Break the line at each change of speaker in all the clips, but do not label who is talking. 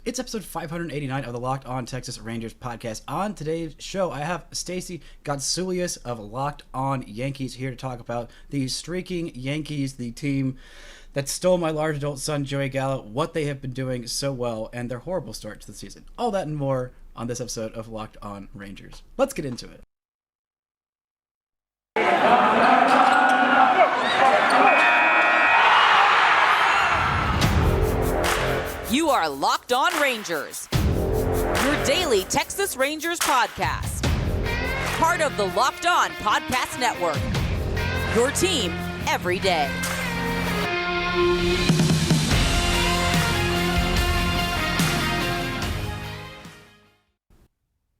It's episode 589 of the Locked On Texas Rangers podcast. On today's show, I have Stacey Gotsulias of Locked On Yankees here to talk about the streaking Yankees, the team that stole my large adult son, Joey Gallo, what they have been doing so well, and their horrible start to the season. All that and more on this episode of Locked On Rangers. Let's get into it.
You are Locked On Rangers, your daily Texas Rangers podcast. Part of the Locked On Podcast Network, your team every day.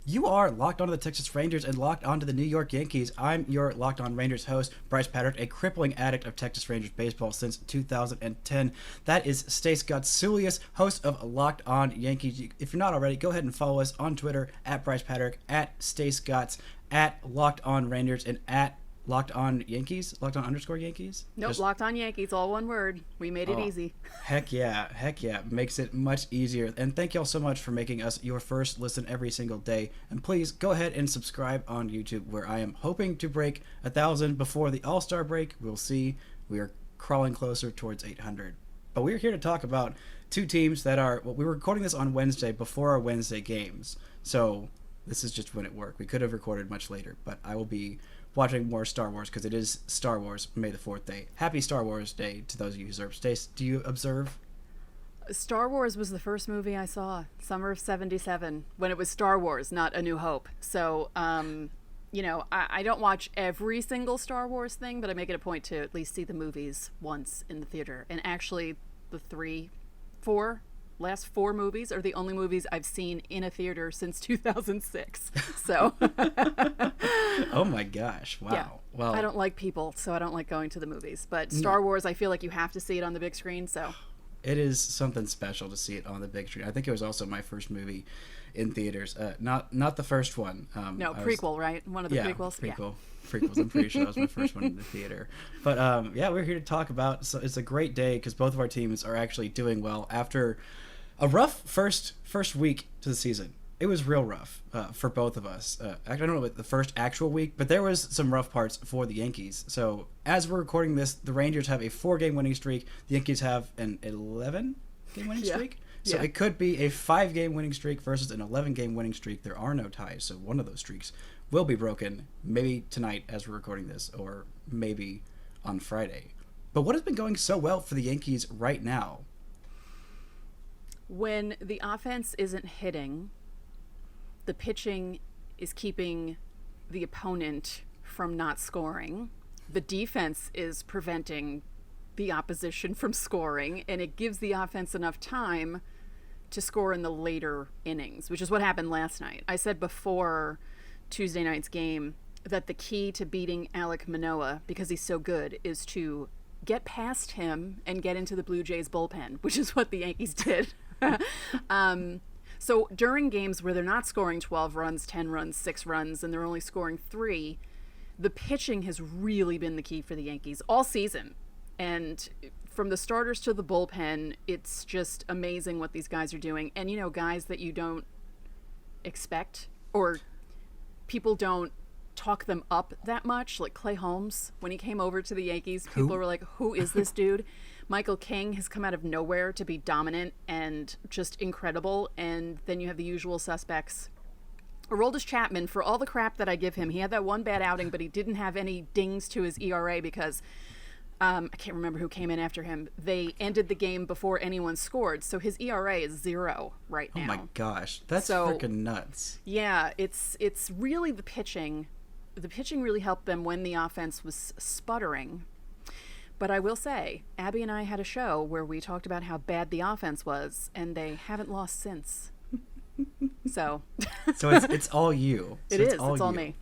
You are Locked On to the Texas Rangers and Locked On to the New York Yankees. I'm your Locked On Rangers host, Bryce Patrick, a crippling addict of Texas Rangers baseball since 2010. That is Stace Gotsulias, host of Locked On Yankees. If you're not already, go ahead and follow us on Twitter at Bryce Patrick, at Stace Gots, at Locked On Rangers, and at Locked On Yankees? Locked On _ Yankees?
Nope, Locked On Yankees, all one word. We made it easy.
Heck yeah. Makes it much easier. And thank y'all so much for making us your first listen every single day. And please go ahead and subscribe on YouTube, where I am hoping to break 1,000 before the All-Star break. We'll see. We are crawling closer towards 800. But we're here to talk about two teams that are... Well, we were recording this on Wednesday before our Wednesday games. So this is just when it worked. We could have recorded much later, but I will be watching more Star Wars because it is Star Wars May the 4th Day. Happy Star Wars Day to those of you who observe. Stace, do you observe?
Star Wars was the first movie I saw, summer of 77, when it was Star Wars, not A New Hope. So, I don't watch every single Star Wars thing, but I make it a point to at least see the movies once in the theater. And actually, the last four movies are the only movies I've seen in a theater since 2006. So.
Oh my gosh. Wow.
Yeah.
Well,
I don't like people, so I don't like going to the movies. But Star Wars, I feel like you have to see it on the big screen, so.
It is something special to see it on the big screen. I think it was also my first movie in theaters. Not the first one.
Prequel, right? One of the prequels?
Prequels. I'm pretty sure that was my first one in the theater. But we're here to talk about. So it's a great day because both of our teams are actually doing well after a rough first week to the season. It was real rough for both of us. I don't know about the first actual week, but there was some rough parts for the Yankees. So as we're recording this, the Rangers have a 4-game winning streak. The Yankees have an 11-game winning streak. So it could be a 5-game winning streak versus an 11-game winning streak. There are no ties, so one of those streaks will be broken, maybe tonight as we're recording this, or maybe on Friday. But what has been going so well for the Yankees right now?
When the offense isn't hitting, the pitching is keeping the opponent from not scoring. The defense is preventing the opposition from scoring, and it gives the offense enough time to score in the later innings, which is what happened last night. I said before Tuesday night's game that the key to beating Alek Manoah, because he's so good, is to get past him and get into the Blue Jays bullpen, which is what the Yankees did. So during games where they're not scoring 12 runs, 10 runs, 6 runs, and they're only scoring 3, the pitching has really been the key for the Yankees all season. And from the starters to the bullpen, it's just amazing what these guys are doing. And, guys that you don't expect, or people don't talk them up that much, like Clay Holmes. When he came over to the Yankees, people were like, who is this dude? Michael King has come out of nowhere to be dominant and just incredible. And then you have the usual suspects. Aroldis Chapman, for all the crap that I give him, he had that one bad outing, but he didn't have any dings to his ERA because I can't remember who came in after him. They ended the game before anyone scored, so his ERA is 0 right now.
Oh my gosh, that's freaking nuts.
Yeah, it's really the pitching. The pitching really helped them when the offense was sputtering. But I will say, Abby and I had a show where we talked about how bad the offense was, and they haven't lost since. So
it's all you.
It's all me.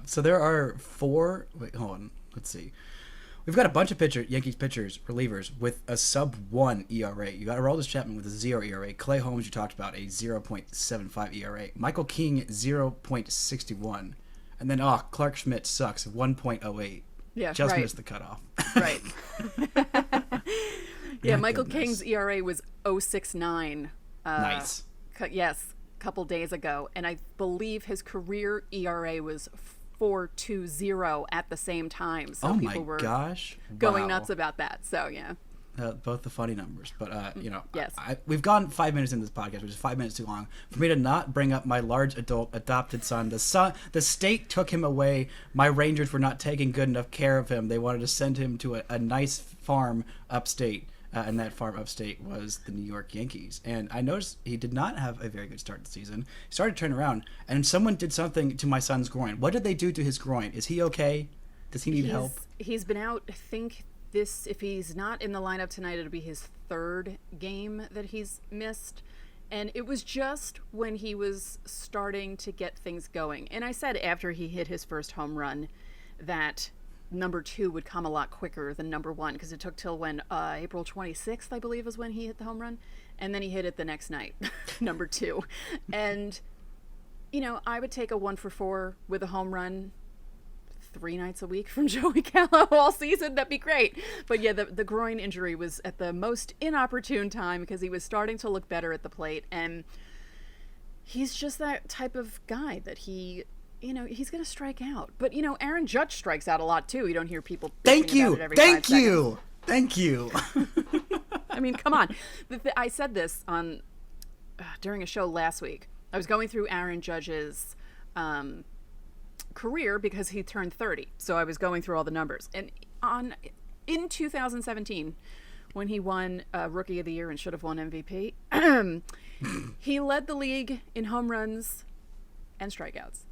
So there are 4. Wait, hold on. Let's see. We've got a bunch of Yankees pitchers, relievers, with a sub-1 ERA. You got Aroldis Chapman with a 0 ERA. Clay Holmes, you talked about, a 0.75 ERA. Michael King, 0.61. And then, Clark Schmidt sucks, 1.08.
Yeah,
Just
right.
missed the cutoff.
Right. Yeah,
My
Michael
goodness.
King's ERA was 0.69
Nice.
Yes, a couple days ago. And I believe his career ERA was 4.20 at the same time. So people were going nuts about that. So, yeah.
Both the funny numbers, but
yes.
We've gone 5 minutes into this podcast, which is 5 minutes too long for me to not bring up my large adult adopted son. The state took him away. My Rangers were not taking good enough care of him. They wanted to send him to a nice farm upstate, and that farm upstate was the New York Yankees. And I noticed he did not have a very good start to the season. He started to turn around, and someone did something to my son's groin. What did they do to his groin? Is he okay? Does he need help?
He's been out, I think. If he's not in the lineup tonight, it'll be his third game that he's missed. And it was just when he was starting to get things going. And I said after he hit his first home run that number 2 would come a lot quicker than number 1, because it took till when April 26th, I believe, is when he hit the home run. And then he hit it the next night, number 2. And, I would take a 1 for 4 with a home run 3 nights a week from Joey Gallo all season. That'd be great. But yeah, the groin injury was at the most inopportune time because he was starting to look better at the plate. And he's just that type of guy that he's going to strike out. But, Aaron Judge strikes out a lot too. You don't hear people bitching about it every 5 seconds.
Thank you.
I mean, come on. I said this on during a show last week. I was going through Aaron Judge's career because he turned 30, so I was going through all the numbers, and in 2017 when he won Rookie of the Year and should have won MVP, he led the league in home runs and strikeouts.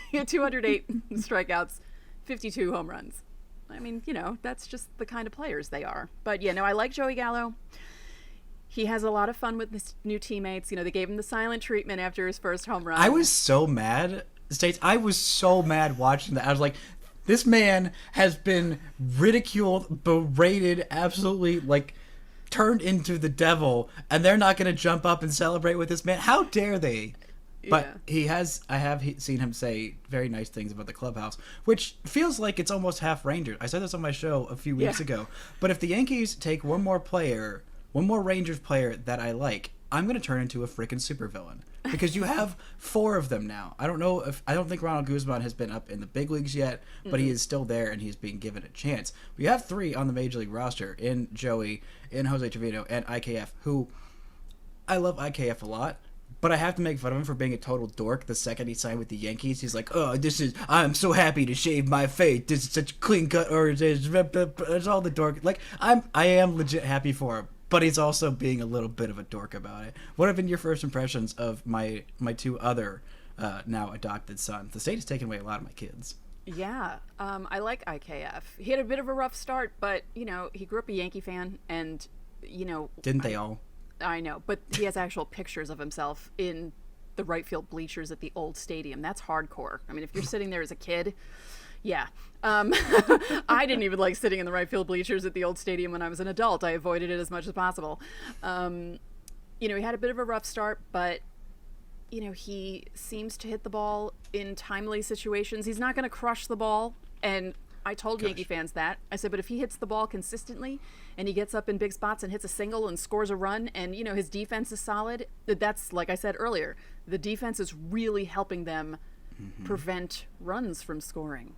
He had 208 strikeouts, 52 home runs. I mean, that's just the kind of players they are. But I like Joey Gallo. He has a lot of fun with his new teammates. They gave him the silent treatment after his first home run.
I was so mad. I was so mad watching that. I was like, this man has been ridiculed, berated, absolutely turned into the devil, and they're not going to jump up and celebrate with this man. How dare they? But I have seen him say very nice things about the clubhouse, which feels like it's almost half Rangers. I said this on my show a few weeks ago. But if the Yankees take one more Rangers player that I like, I'm going to turn into a freaking supervillain. Because you have 4 of them now. I don't think Ronald Guzman has been up in the big leagues yet, but he is still there and he's being given a chance. We have 3 on the Major League roster in Joey, in Jose Trevino, and IKF, who I love IKF a lot, but I have to make fun of him for being a total dork the second he signed with the Yankees. He's like, I'm so happy to shave my face. This is such a clean cut, or it's all the dork. I am legit happy for him. But he's also being a little bit of a dork about it. What have been your first impressions of my 2 other now adopted sons? The state has taken away a lot of my kids.
Yeah, I like IKF. He had a bit of a rough start, but, he grew up a Yankee fan, and,
Didn't they all?
I know, but he has actual pictures of himself in the right field bleachers at the old stadium. That's hardcore. I mean, if you're sitting there as a kid... Yeah. I didn't even like sitting in the right field bleachers at the old stadium when I was an adult. I avoided it as much as possible. He had a bit of a rough start, but, he seems to hit the ball in timely situations. He's not going to crush the ball. And I told Yankee fans that. I said, but if he hits the ball consistently and he gets up in big spots and hits a single and scores a run and, his defense is solid, that's, like I said earlier, the defense is really helping them prevent runs from scoring.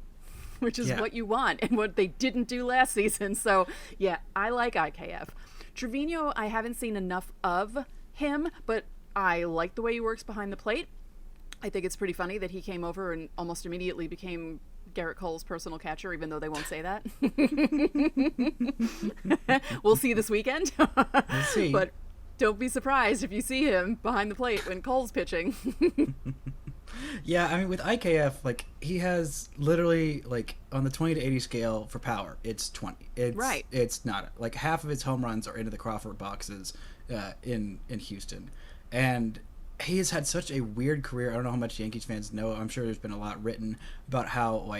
Which is what you want and what they didn't do last season. So, I like IKF. Trevino, I haven't seen enough of him, but I like the way he works behind the plate. I think it's pretty funny that he came over and almost immediately became Garrett Cole's personal catcher, even though they won't say that. We'll see this weekend.
We'll see.
But don't be surprised if you see him behind the plate when Cole's pitching.
Yeah, I mean, with IKF, he has literally, on the 20 to 80 scale for power, it's 20.
Right.
It's not. Half of his home runs are into the Crawford boxes in Houston. And he has had such a weird career. I don't know how much Yankees fans know. I'm sure there's been a lot written about how,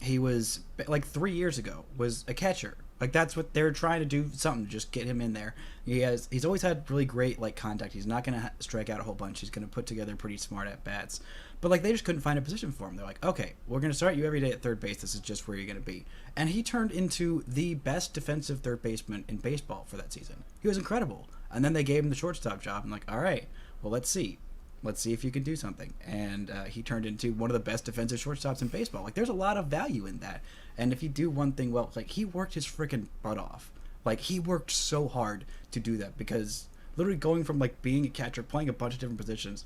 he was, 3 years ago, was a catcher. That's what they're trying to do, something to just get him in there. He's always had really great contact. He's not going to strike out a whole bunch. He's going to put together pretty smart at bats. But they just couldn't find a position for him. They're like, okay, we're going to start you every day at third base. This is just where you're going to be. And he turned into the best defensive third baseman in baseball for that season. He was incredible. And then they gave him the shortstop job. I'm like, all right, well, let's see if you can do something. And he turned into one of the best defensive shortstops in baseball. Like, there's a lot of value in that. And if you do one thing well, like, he worked his freaking butt off. Like, he worked so hard to do that, because literally going from, like, being a catcher, playing a bunch of different positions,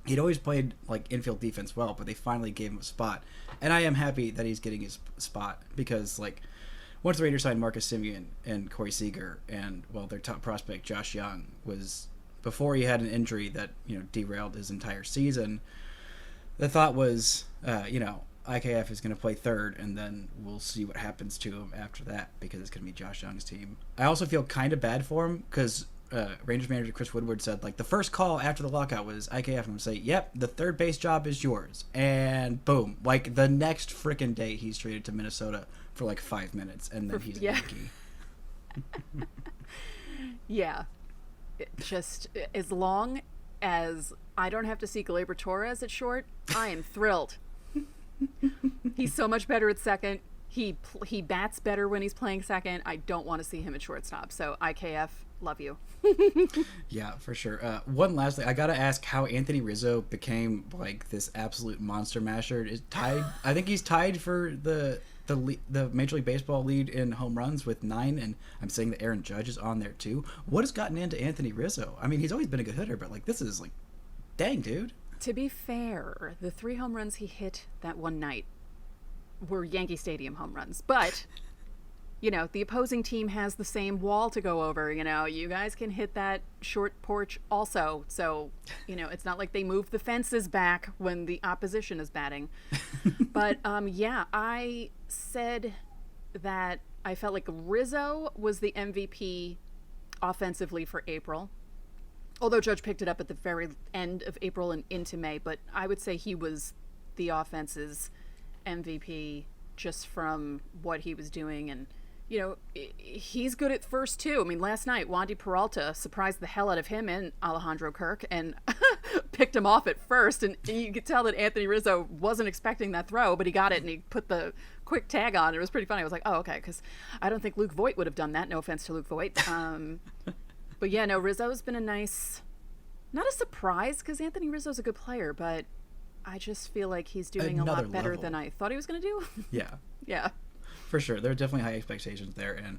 he'd always played, like, infield defense well, but they finally gave him a spot. And I am happy that he's getting his spot, because, like, once the Rangers signed Marcus Semien and Corey Seager, and, well, their top prospect, Josh Young, was, before he had an injury that, derailed his entire season, the thought was, IKF is going to play third, and then we'll see what happens to him after that, because it's going to be Josh Young's team. I also feel kind of bad for him, because Rangers manager Chris Woodward said, like, the first call after the lockout was IKF going to say, yep, the third base job is yours. And boom, like, the next frickin' day he's traded to Minnesota for like 5 minutes, and then he's a Yankee.
Yeah. Just as long as I don't have to see Gleyber Torres at short, I am thrilled. He's so much better at second. He bats better when he's playing second. I don't want to see him at shortstop. So IKF, love you.
Yeah, for sure. One last thing, I gotta ask how Anthony Rizzo became like this absolute monster masher. Is tied? I think he's tied for the Major League Baseball lead in home runs with 9, and I'm saying that Aaron Judge is on there too. What has gotten into Anthony Rizzo? I mean, he's always been a good hitter, but like, this is like, dang, dude.
To be fair, the 3 home runs he hit that one night were Yankee Stadium home runs, but the opposing team has the same wall to go over. You guys can hit that short porch also. So, it's not like they move the fences back when the opposition is batting. But, I said that I felt like Rizzo was the MVP offensively for April. Although Judge picked it up at the very end of April and into May. But I would say he was the offense's MVP just from what he was doing. And, he's good at first, too. I mean, last night, Wandy Peralta surprised the hell out of him and Alejandro Kirk and picked him off at first. And you could tell that Anthony Rizzo wasn't expecting that throw, but he got it and he put the quick tag on. It was pretty funny. I was like, oh, okay, because I don't think Luke Voigt would have done that. No offense to Luke Voigt. But yeah, no, Rizzo's been not a surprise, because Anthony Rizzo's a good player, but I just feel like he's doing
Another
a lot better
level.
than I thought he was going to do.
Yeah.
Yeah.
For sure. There are definitely high expectations there. And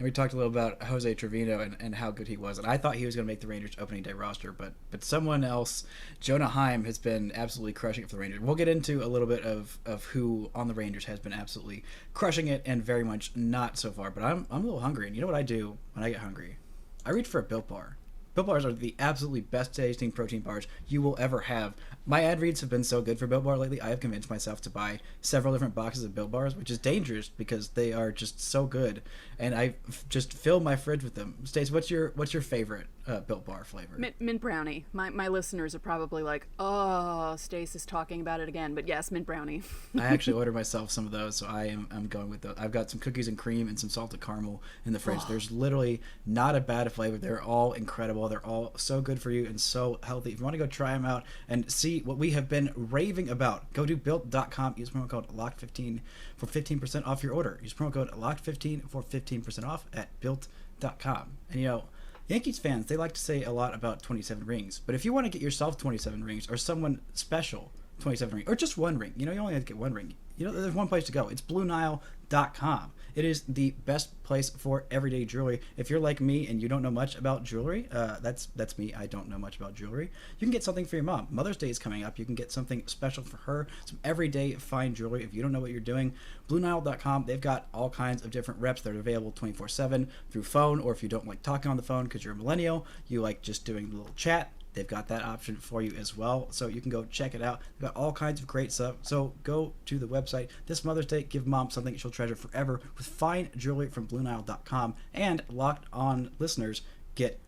we talked a little about Jose Trevino and how good he was. And I thought he was going to make the Rangers opening day roster, but someone else, Jonah Heim, has been absolutely crushing it for the Rangers. We'll get into a little bit of who on the Rangers has been absolutely crushing it and very much not so far. But I'm a little hungry. And you know what I do when I get hungry? I reach for a Built Bar. Built Bars are the absolutely best tasting protein bars you will ever have. My ad reads have been so good for Built Bar lately, I have convinced myself to buy several different boxes of Built Bars, which is dangerous because they are just so good. And I just fill my fridge with them. Stace, what's your favorite Built Bar flavor?
Mint brownie. My listeners are probably like, oh, Stace is talking about it again. But yes, mint brownie.
I actually ordered myself some of those, so I'm going with those. I've got some cookies and cream and some salted caramel in the fridge. There's literally not a bad flavor. They're all incredible. They're all so good for you and so healthy. If you want to go try them out and see what we have been raving about, go to built.com. Use promo code LOCKED15 for 15% off your order. Use promo code LOCKED15 for 15% off at built.com. And Yankees fans, they like to say a lot about 27 rings, but if you want to get yourself 27 rings or someone special 27 rings, or just one ring, you only have to get one ring. There's one place to go. It's BlueNile.com. It is the best place for everyday jewelry. If you're like me and you don't know much about jewelry, that's me. I don't know much about jewelry. You can get something for your mom. Mother's Day is coming up. You can get something special for her. Some everyday fine jewelry. If you don't know what you're doing, BlueNile.com. They've got all kinds of different reps that are available 24/7 through phone, or if you don't like talking on the phone because you're a millennial, you like just doing a little chat, they've got that option for you as well. So you can go check it out. They've got all kinds of great stuff. So go to the website this Mother's Day. Give mom something she'll treasure forever with fine jewelry from BlueNile.com. And Locked On listeners get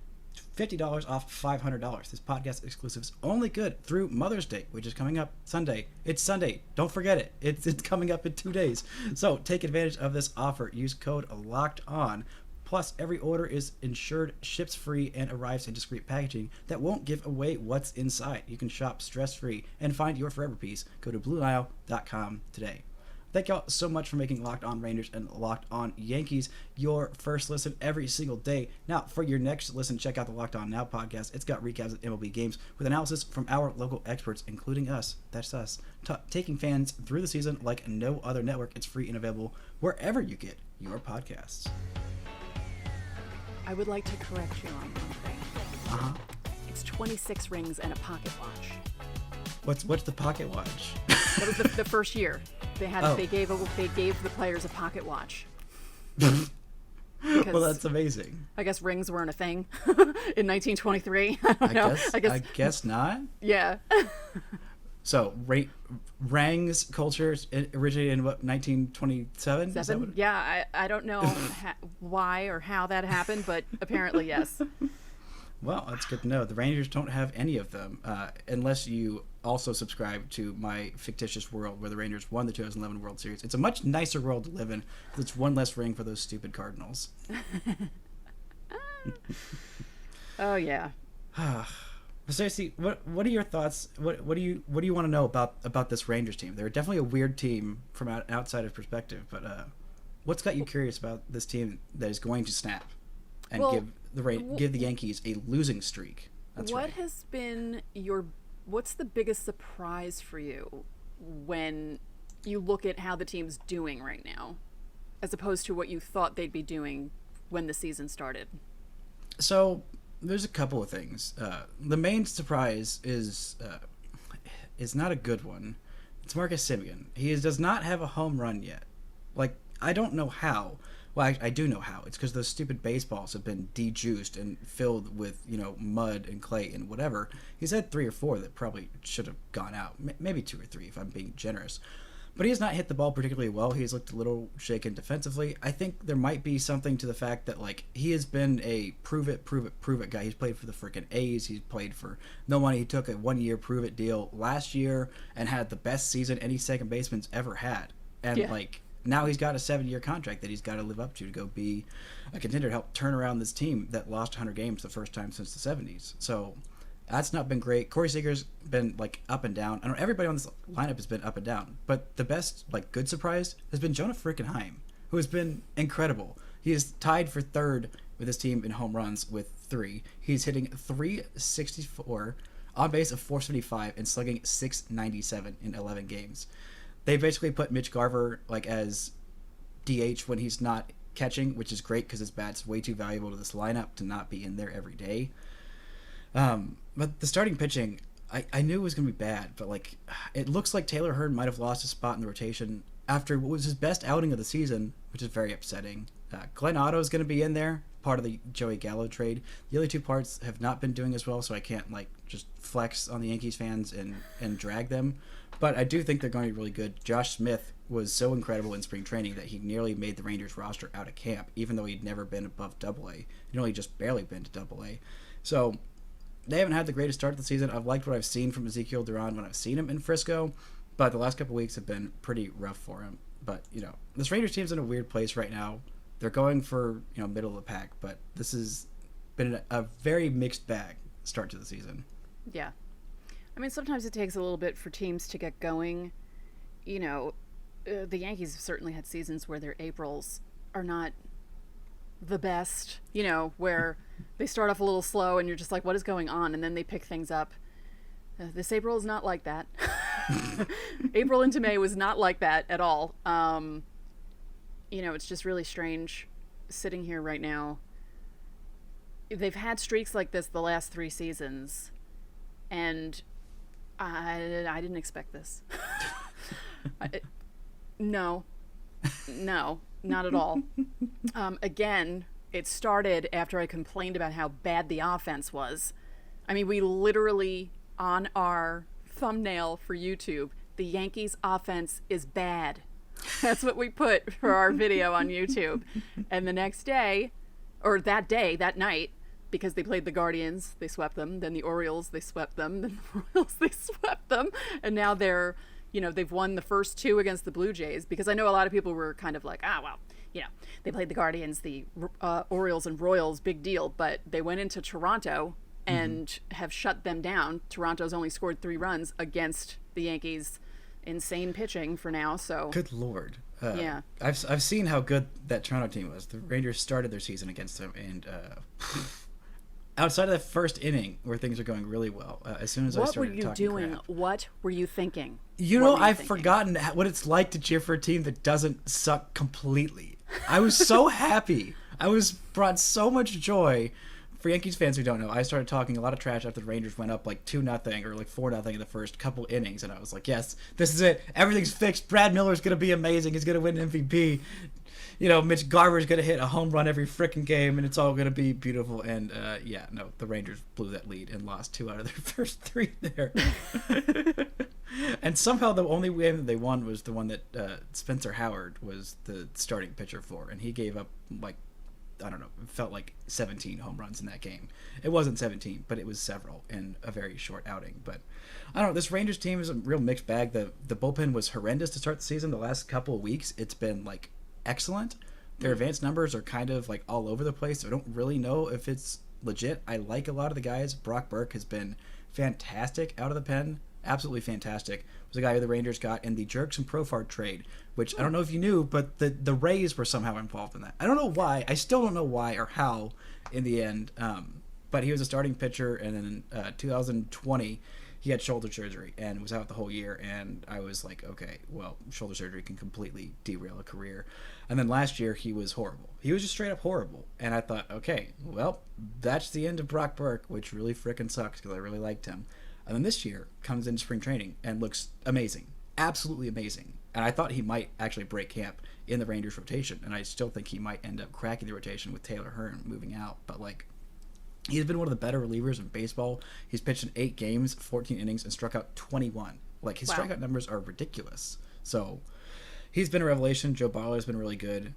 $50 off $500. This podcast exclusive is only good through Mother's Day, which is coming up Sunday. It's Sunday. Don't forget it. It's coming up in 2 days. So take advantage of this offer. Use code LOCKEDON. Plus, every order is insured, ships free, and arrives in discreet packaging that won't give away what's inside. You can shop stress-free and find your forever piece. Go to BlueNile.com today. Thank y'all so much for making Locked On Rangers and Locked On Yankees your first listen every single day. Now, for your next listen, check out the Locked On Now podcast. It's got recaps of MLB games with analysis from our local experts, including us. That's us. Taking fans through the season like no other network. It's free and available wherever you get your podcasts.
I would like to correct you on one thing. It's 26 rings and a pocket watch.
What's the pocket watch?
That was the first year. They gave the players a pocket watch.
Well, that's amazing.
I guess rings weren't a thing in 1923. I
guess not.
Yeah.
So, Rang's culture originated in what, 1927?
Yeah, I don't know why or how that happened, but apparently yes.
Well, that's good to know. The Rangers don't have any of them, unless you also subscribe to my fictitious world where the Rangers won the 2011 World Series. It's a much nicer world to live in. It's one less ring for those stupid Cardinals.
Oh yeah.
Seriously, what are your thoughts? What do you want to know about this Rangers team? They're definitely a weird team from an outsider's perspective, but what's got you curious about this team that is going to snap and give the Yankees a losing streak?
What's the biggest surprise for you when you look at how the team's doing right now, as opposed to what you thought they'd be doing when the season started?
So there's a couple of things. The main surprise is not a good one. It's Marcus Semien. He does not have a home run yet. Like, I don't know how. Well, I do know how. It's because those stupid baseballs have been de-juiced and filled with, mud and clay and whatever. He's had 3 or 4 that probably should have gone out. Maybe 2 or 3 if I'm being generous. But he has not hit the ball particularly well. He's looked a little shaken defensively. I think there might be something to the fact that, he has been a prove it guy. He's played for the freaking A's. He's played for no money. He took a 1-year prove-it deal last year and had the best season any second baseman's ever had. And, now he's got a 7-year contract that he's got to live up to go be a contender to help turn around this team that lost 100 games the first time since the 70s. So that's not been great. Corey Seager's been up and down. I know everybody on this lineup has been up and down, but the best good surprise has been Jonah freaking Heim, who has been incredible. He is tied for third with his team in home runs with 3. He's hitting .364, on base of .475, and slugging .697 in 11 games. They basically put Mitch Garver as DH when he's not catching, which is great because his bat's way too valuable to this lineup to not be in there every day. But the starting pitching, I knew it was going to be bad, but it looks like Taylor Hearn might have lost his spot in the rotation after what was his best outing of the season, which is very upsetting. Glenn Otto is going to be in there, part of the Joey Gallo trade. The other 2 parts have not been doing as well, so I can't just flex on the Yankees fans and drag them. But I do think they're going to be really good. Josh Smith was so incredible in spring training that he nearly made the Rangers roster out of camp, even though he'd never been above AA. He'd only just barely been to AA. So they haven't had the greatest start to the season. I've liked what I've seen from Ezekiel Duran when I've seen him in Frisco, but the last couple of weeks have been pretty rough for him. But, this Rangers team's in a weird place right now. They're going for, middle of the pack, but this has been a very mixed bag start to the season.
Yeah. I mean, sometimes it takes a little bit for teams to get going. The Yankees have certainly had seasons where their Aprils are not the best, where they start off a little slow and you're just like, what is going on? And then they pick things up. This April is not like that. April into May was not like that at all. It's just really strange sitting here right now. They've had streaks like this the last 3 seasons, and I didn't expect this. No, not at all. Again, it started after I complained about how bad the offense was. I mean, we literally, on our thumbnail for YouTube, the Yankees offense is bad. That's what we put for our video on YouTube. And the next day, or that night, because they played the Guardians, they swept them. Then the Orioles, they swept them. Then the Royals, they swept them. And now they're, they've won the first 2 against the Blue Jays, because I know a lot of people were kind of like, they played the Guardians, the Orioles and Royals, big deal. But they went into Toronto and have shut them down. Toronto's only scored 3 runs against the Yankees insane pitching for now. So
good Lord.
Yeah.
I've seen how good that Toronto team was. The Rangers started their season against them, and outside of the first inning where things are going really well, as soon as I started talking
What were you doing?
crap,
What were you thinking?
I've forgotten what it's like to cheer for a team that doesn't suck completely. I was so happy. I was brought so much joy. For Yankees fans who don't know, I started talking a lot of trash after the Rangers went up like 2-0 or like 4-0 in the first couple innings, and I was like, yes, this is it. Everything's fixed. Brad Miller's going to be amazing. He's going to win MVP. Mitch Garver's going to hit a home run every freaking game, and it's all going to be beautiful. And, the Rangers blew that lead and lost 2 out of their first 3 there. And somehow the only game that they won was the one that Spencer Howard was the starting pitcher for, and he gave up like, I don't know, it felt like 17 home runs in that game. It wasn't 17, but it was several in a very short outing. But I don't know, this Rangers team is a real mixed bag. The bullpen was horrendous to start the season. The last couple of weeks, it's been like excellent. Their advanced numbers are kind of like all over the place. So I don't really know if it's legit. I like a lot of the guys. Brock Burke has been fantastic out of the pen. Absolutely fantastic. Was a guy who the Rangers got in the Jerks and Profar trade, which I don't know if you knew, but the Rays were somehow involved in that. I don't know why. I still don't know why or how in the end. But he was a starting pitcher, and then 2020 he had shoulder surgery and was out the whole year. And I was like, okay, well, shoulder surgery can completely derail a career. And then last year he was horrible. He was just straight up horrible. And I thought, okay, well, that's the end of Brock Burke, which really frickin' sucks because I really liked him. And then this year comes into spring training and looks amazing, absolutely amazing. And I thought he might actually break camp in the Rangers rotation, and I still think he might end up cracking the rotation with Taylor Hearn moving out. But like, he's been one of the better relievers in baseball. He's pitched in 8 games, 14 innings, and struck out 21. Like, his strikeout numbers are ridiculous. So he's been a revelation. Joe Barlow's been really good.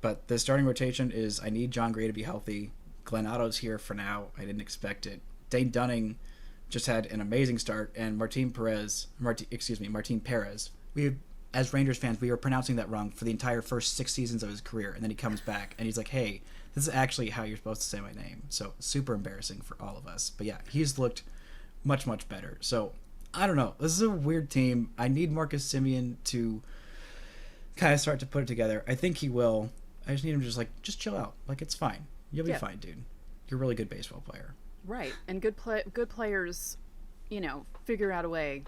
But the starting rotation is, I need John Gray to be healthy. Glenn Otto's here for now. I didn't expect it. Dane Dunning just had an amazing start, and Martin Perez. We, as Rangers fans, we were pronouncing that wrong for the entire first 6 seasons of his career, and then he comes back and he's like, "Hey, this is actually how you're supposed to say my name." So super embarrassing for all of us. But yeah, he's looked much better. So I don't know. This is a weird team. I need Marcus Semien to kind of start to put it together. I think he will. I just need him to just chill out. Like, it's fine. You'll be fine, dude. You're a really good baseball player.
Right, and good players, figure out a way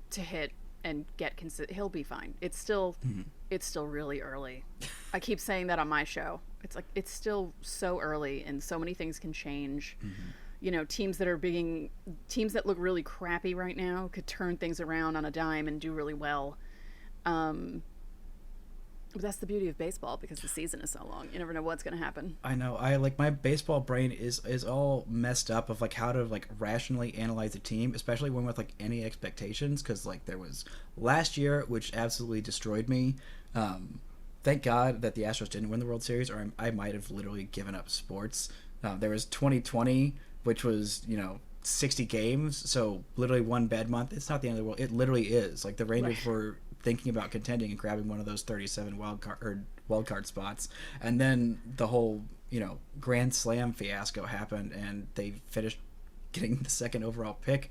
to hit and get he'll be fine. It's still really early. I keep saying that on my show. It's like, it's still so early, and so many things can change. Teams that look really crappy right now could turn things around on a dime and do really well. But that's the beauty of baseball, because the season is so long. You never know what's going to happen.
I know. My baseball brain is all messed up of how to rationally analyze a team, especially when with any expectations, because there was last year, which absolutely destroyed me. Thank God that the Astros didn't win the World Series, or I might have literally given up sports. There was 2020, which was 60 games, so literally one bad month. It's not the end of the world. It literally is. The Rangers were thinking about contending and grabbing one of those 37 wild card spots, and then the whole Grand Slam fiasco happened, and they finished getting the 2nd overall pick.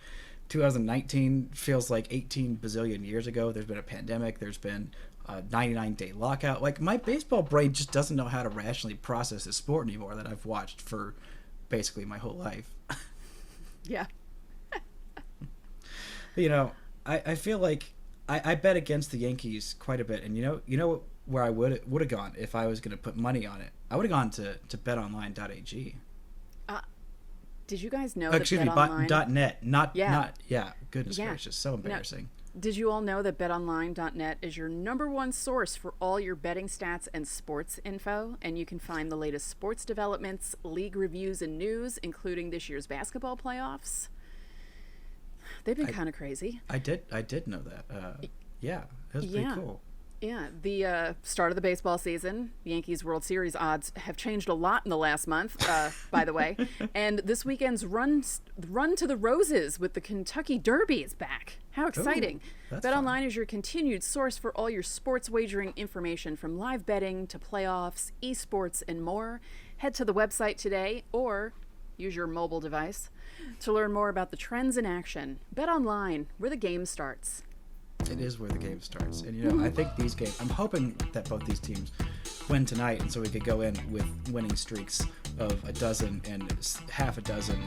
2019 feels like 18 bazillion years ago. There's been a pandemic. There's been a 99-day lockout. My baseball brain just doesn't know how to rationally process this sport anymore that I've watched for basically my whole life.
Yeah.
I feel like I bet against the Yankees quite a bit, and where I would have gone if I was going to put money on it. I would have gone to betonline.ag.
Did you guys know
that .net, not goodness
Yeah.
gracious, so embarrassing.
Did you all know that betonline.net is your #1 source for all your betting stats and sports info? And you can find the latest sports developments, league reviews, and news, including this year's basketball playoffs. They've been kind of crazy.
I did know that. Yeah, it was pretty cool.
Yeah, the start of the baseball season, the Yankees World Series odds have changed a lot in the last month, by the way. And this weekend's run to the Roses with the Kentucky Derby is back. How exciting. BetOnline is your continued source for all your sports wagering information, from live betting to playoffs, esports, and more. Head to the website today, or use your mobile device to learn more about the trends in action. BetOnline, where the game starts.
It is where the game starts. And, I think these games, I'm hoping that both these teams win tonight, and so we could go in with winning streaks of a dozen and half a dozen,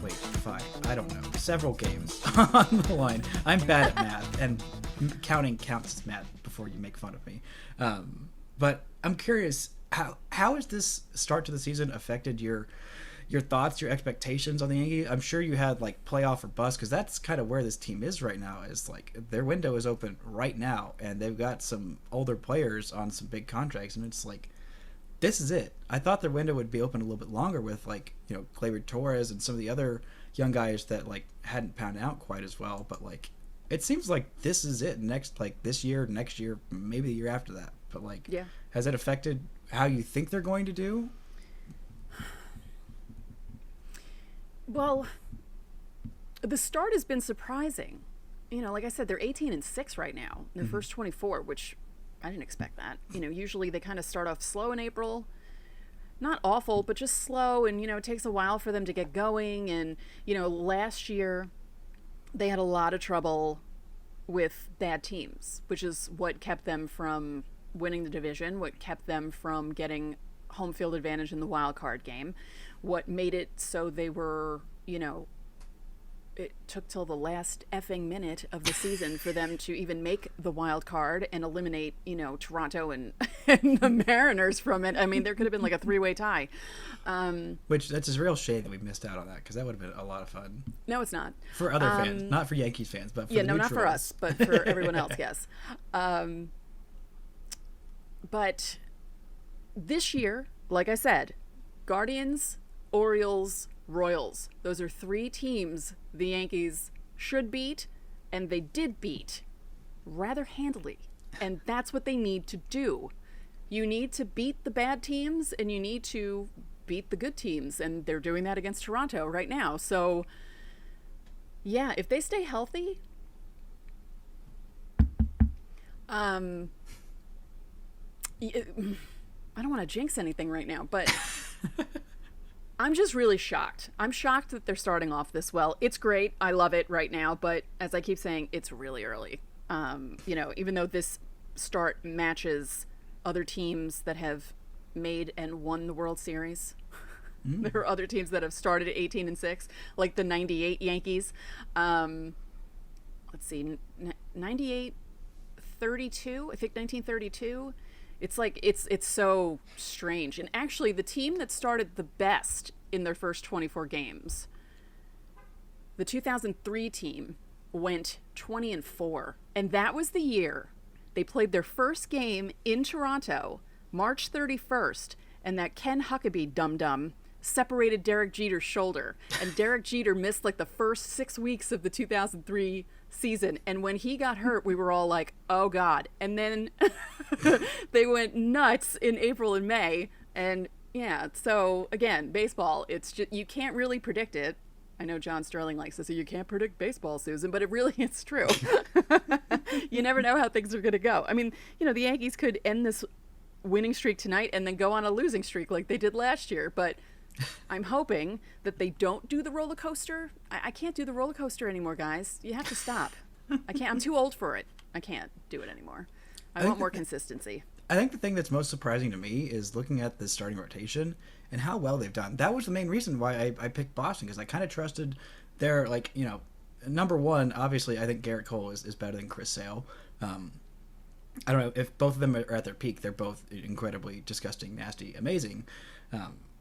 wait, 5, I don't know, several games on the line. I'm bad at math, and counting counts as math before you make fun of me. But I'm curious, how has this start to the season affected your thoughts, your expectations on the Yankees? I'm sure you had like playoff or bust, because that's kind of where this team is right now. Is like their window is open right now, and they've got some older players on some big contracts, and it's like, this is it. I thought their window would be open a little bit longer with like Gleyber Torres and some of the other young guys that like hadn't pounded out quite as well, but like it seems like this is it. Next, like this year, next year, maybe the year after that. But like, yeah, has it affected how you think they're going to do?
Well, the start has been surprising. Like I said, they're 18-6 right now in their first 24, which I didn't expect that. Usually they kind of start off slow in April. Not awful, but just slow, and, it takes a while for them to get going. And, last year they had a lot of trouble with bad teams, which is what kept them from winning the division, what kept them from getting home field advantage in the wild card game, what made it so they were, it took till the last effing minute of the season for them to even make the wild card and eliminate, Toronto and the Mariners from it. I mean, there could have been like a 3-way tie.
Which, that's a real shame that we missed out on that, because that would have been a lot of fun.
No, it's not.
For other fans, not for Yankees fans, but for
the neutrals. Not for us, but for everyone else, yes. But this year, like I said, Guardians, Orioles, Royals. Those are 3 teams the Yankees should beat, and they did beat rather handily. And that's what they need to do. You need to beat the bad teams, and you need to beat the good teams, and they're doing that against Toronto right now. So, yeah, if they stay healthy, I don't want to jinx anything right now, but I'm just really shocked. I'm shocked that they're starting off this well. It's great. I love it right now. But as I keep saying, it's really early. Even though this start matches other teams that have made and won the World Series. There are other teams that have started at 18-6, like the 98 Yankees. Let's see, 98, 32, I think 1932. It's like, it's so strange. And actually, the team that started the best in their first 24 games, the 2003 team, went 20-4. And that was the year they played their first game in Toronto, March 31st, and that Ken Huckabee dum-dum separated Derek Jeter's shoulder. And Derek Jeter missed like the first 6 weeks of the 2003 season, and when he got hurt, we were all like, oh God. And then they went nuts in April and May. And yeah, so again, baseball, it's just, you can't really predict it. I know John Sterling likes to say, you can't predict baseball, Susan, but it really is true. You never know how things are going to go. I mean, the Yankees could end this winning streak tonight and then go on a losing streak like they did last year, but I'm hoping that they don't do the roller coaster. I can't do the roller coaster anymore, guys. You have to stop. I can't. I'm too old for it. I can't do it anymore. I want more consistency.
I think the thing that's most surprising to me is looking at the starting rotation and how well they've done. That was the main reason why I picked Boston, because I kind of trusted their, number one, obviously, I think Garrett Cole is better than Chris Sale. I don't know if both of them are at their peak. They're both incredibly disgusting, nasty, amazing.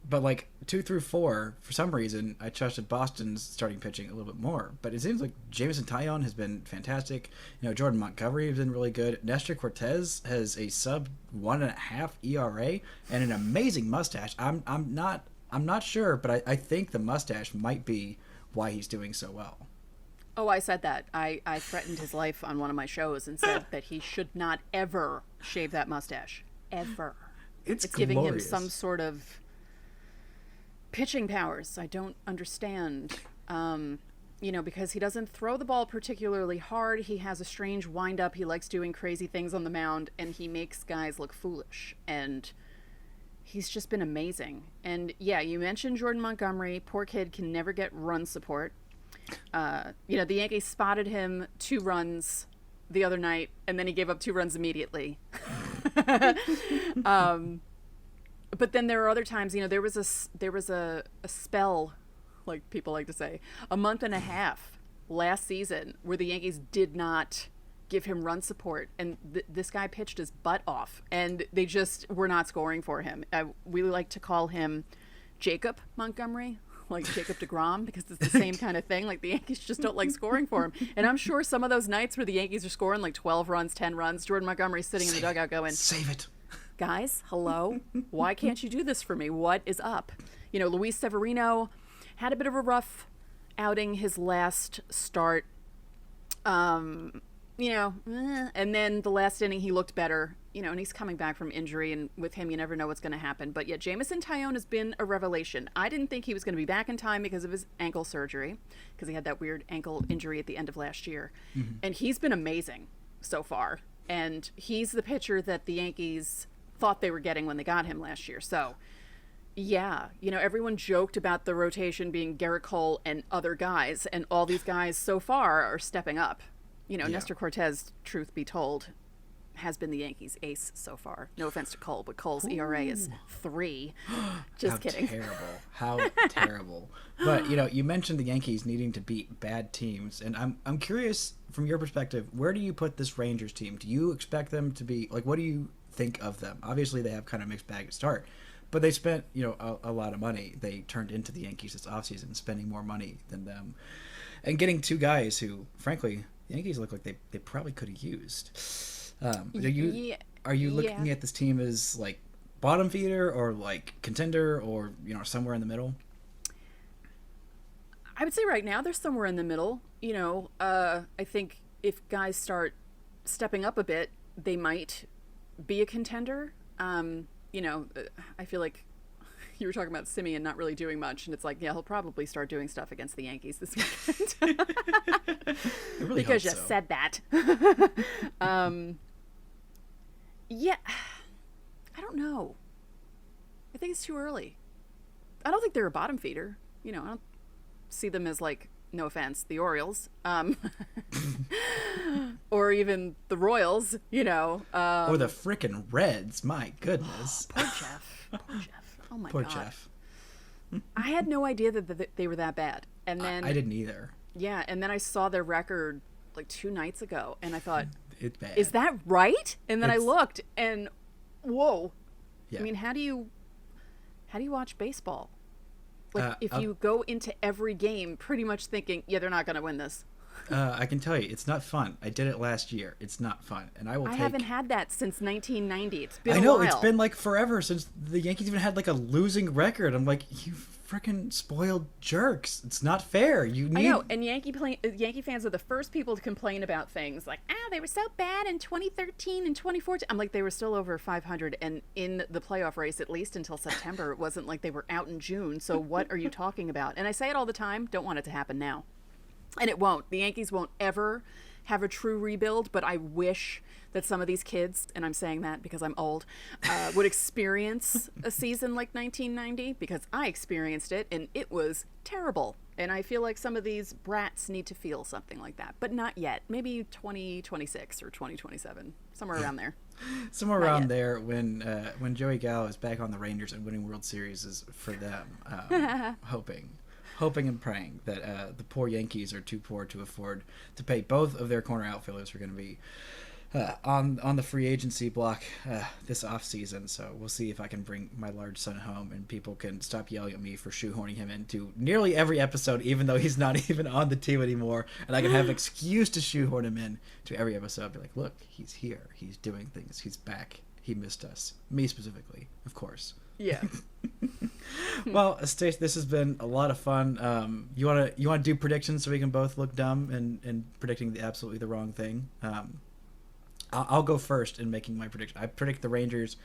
But 2 through 4, for some reason, I trusted Boston's starting pitching a little bit more. But it seems like Jameson Taillon has been fantastic. Jordan Montgomery has been really good. Nestor Cortez has a sub 1.5 ERA and an amazing mustache. I'm not sure, but I think the mustache might be why he's doing so well.
Oh, I said that. I threatened his life on one of my shows and said that he should not ever shave that mustache. Ever. It's giving him some sort of pitching powers. I don't understand. Because he doesn't throw the ball particularly hard. He has a strange wind-up. He likes doing crazy things on the mound, and he makes guys look foolish. And he's just been amazing. And, yeah, you mentioned Jordan Montgomery. Poor kid can never get run support. The Yankees spotted him 2 runs the other night, and then he gave up 2 runs immediately. But then there are other times, there was a spell, like people like to say, a month and a half last season where the Yankees did not give him run support, and this guy pitched his butt off, and they just were not scoring for him. We like to call him Jacob Montgomery, like Jacob deGrom, because it's the same kind of thing. Like, the Yankees just don't like scoring for him. And I'm sure some of those nights where the Yankees are scoring like 12 runs, 10 runs, Jordan Montgomery's sitting in the dugout going,
"Save it.
Guys, hello? Why can't you do this for me? What is up?" Luis Severino had a bit of a rough outing his last start. And then the last inning he looked better, and he's coming back from injury, and with him you never know what's going to happen. But yeah, Jameson Taillon has been a revelation. I didn't think he was going to be back in time because of his ankle surgery, because he had that weird ankle injury at the end of last year. Mm-hmm. And he's been amazing so far. And he's the pitcher that the Yankees thought they were getting when they got him last year. So yeah, everyone joked about the rotation being Garrett Cole and other guys, and all these guys so far are stepping up. Nestor Cortez, truth be told, has been the Yankees' ace so far. No offense to Cole, but Cole's ERA is 3. Just kidding.
How terrible. But, you mentioned the Yankees needing to beat bad teams, and I'm curious, from your perspective, where do you put this Rangers team? Do you expect them to be, what do you think of them? Obviously, they have kind of mixed bag to start, but they spent, a lot of money. They turned into the Yankees this offseason, spending more money than them, and getting 2 guys who, frankly, the Yankees look like they probably could have used. Are you looking at this team as like bottom feeder or like contender or somewhere in the middle?
I would say right now they're somewhere in the middle. I think if guys start stepping up a bit, they might be a contender. I feel like you were talking about Semien not really doing much, and it's like, yeah, he'll probably start doing stuff against the Yankees this weekend.
Really
because you
so.
said that. Yeah, I don't know. I think it's too early. I don't think they're a bottom feeder. I don't see them as, like, no offense, the Orioles, or even the Royals,
or the frickin' Reds. My goodness.
Poor Jeff. Oh my
Poor
God.
Jeff.
I had no idea that they were that bad. And then
I didn't either.
Yeah, and then I saw their record like 2 nights ago, and I thought,
it's bad.
Is that right? And then I looked, and whoa.
Yeah.
I mean, how do you watch baseball? Like, if you go into every game pretty much thinking, yeah, they're not going to win this.
I can tell you, it's not fun. I did it last year. It's not fun, and I
haven't had that since 1990. It's been
I know,
a while.
it's been like forever since the Yankees even had like a losing record. I'm like, you freaking spoiled jerks. It's not fair. I
know, and Yankee fans are the first people to complain about things like, they were so bad in 2013 and 2014. I'm like, they were still over 500 and in the playoff race at least until September. It wasn't like they were out in June. So what are you talking about? And I say it all the time. Don't want it to happen now. And it won't. The Yankees won't ever have a true rebuild, but I wish that some of these kids, and I'm saying that because I'm old, would experience a season like 1990, because I experienced it, and it was terrible. And I feel like some of these brats need to feel something like that, but not yet. Maybe 2026 or 2027, somewhere around there.
Somewhere around there when Joey Gallo is back on the Rangers and winning World Series is for them, hoping and praying that the poor Yankees are too poor to afford to pay both of their corner outfielders who are going to be on the free agency block this offseason. So we'll see if I can bring my large son home and people can stop yelling at me for shoehorning him into nearly every episode, even though he's not even on the team anymore. And I can have an excuse to shoehorn him in to every episode. Be like, look, he's here. He's doing things. He's back. He missed us. Me specifically, of course.
Yeah.
Well, Stace, this has been a lot of fun. You wanna do predictions so we can both look dumb and predicting absolutely the wrong thing? I'll go first in making my prediction. I predict the Rangers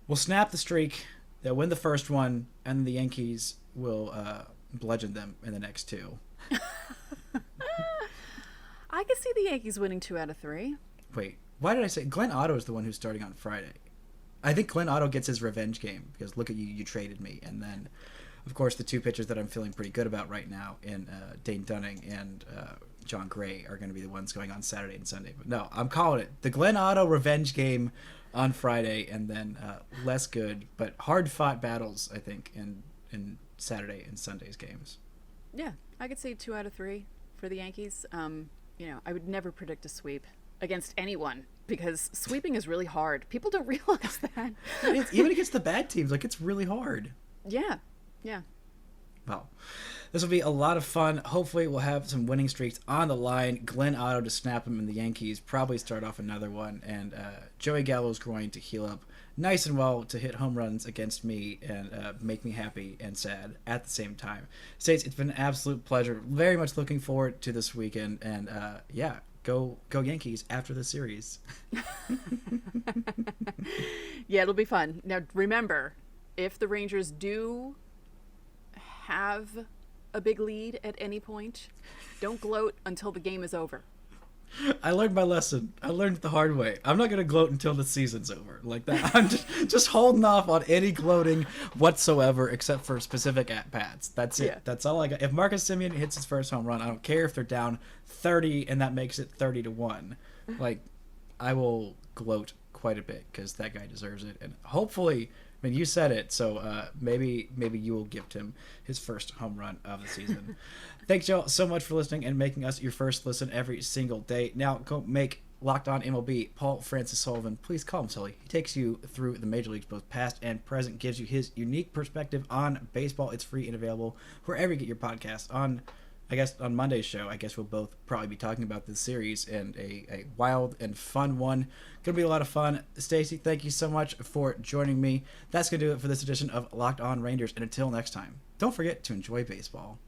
will snap the streak. They'll win the first one, and the Yankees will bludgeon them in the next 2.
I could see the Yankees winning 2 out of 3.
Wait, why did I say Glenn Otto is the one who's starting on Friday? I think Glenn Otto gets his revenge game because look at you traded me. And then, of course, the 2 pitchers that I'm feeling pretty good about right now in Dane Dunning and John Gray are going to be the ones going on Saturday and Sunday. But no, I'm calling it the Glenn Otto revenge game on Friday, and then less good but hard-fought battles, I think, in Saturday and Sunday's games.
Yeah, I could say 2 out of 3 for the Yankees. I would never predict a sweep against anyone because sweeping is really hard. People don't realize that.
Even against the bad teams, like, it's really hard.
Yeah.
Well, this will be a lot of fun. Hopefully we'll have some winning streaks on the line. Glenn Otto to snap him, and the Yankees probably start off another one. And Joey Gallo's going to heal up nice and well to hit home runs against me and make me happy and sad at the same time. States, it's been an absolute pleasure. Very much looking forward to this weekend. And go Yankees after the series.
Yeah, it'll be fun. Now, remember, if the Rangers do have a big lead at any point, don't gloat until the game is over.
I learned my lesson. I learned it the hard way. I'm not going to gloat until the season's over. Like that. I'm just holding off on any gloating whatsoever except for specific at-bats. That's it. Yeah. That's all I got. If Marcus Semien hits his first home run, I don't care if they're down 30 and that makes it 30-1. Like, I will gloat quite a bit because that guy deserves it. And hopefully, I mean, you said it, so maybe you will gift him his first home run of the season. Thanks, y'all, so much for listening and making us your first listen every single day. Now, go make Locked On MLB Paul Francis Sullivan. Please call him Sully. He takes you through the major leagues, both past and present, gives you his unique perspective on baseball. It's free and available wherever you get your podcast. On Monday's show, I guess we'll both probably be talking about this series and a wild and fun one. Gonna be a lot of fun. Stacey, thank you so much for joining me. That's gonna do it for this edition of Locked On Rangers. And until next time, don't forget to enjoy baseball.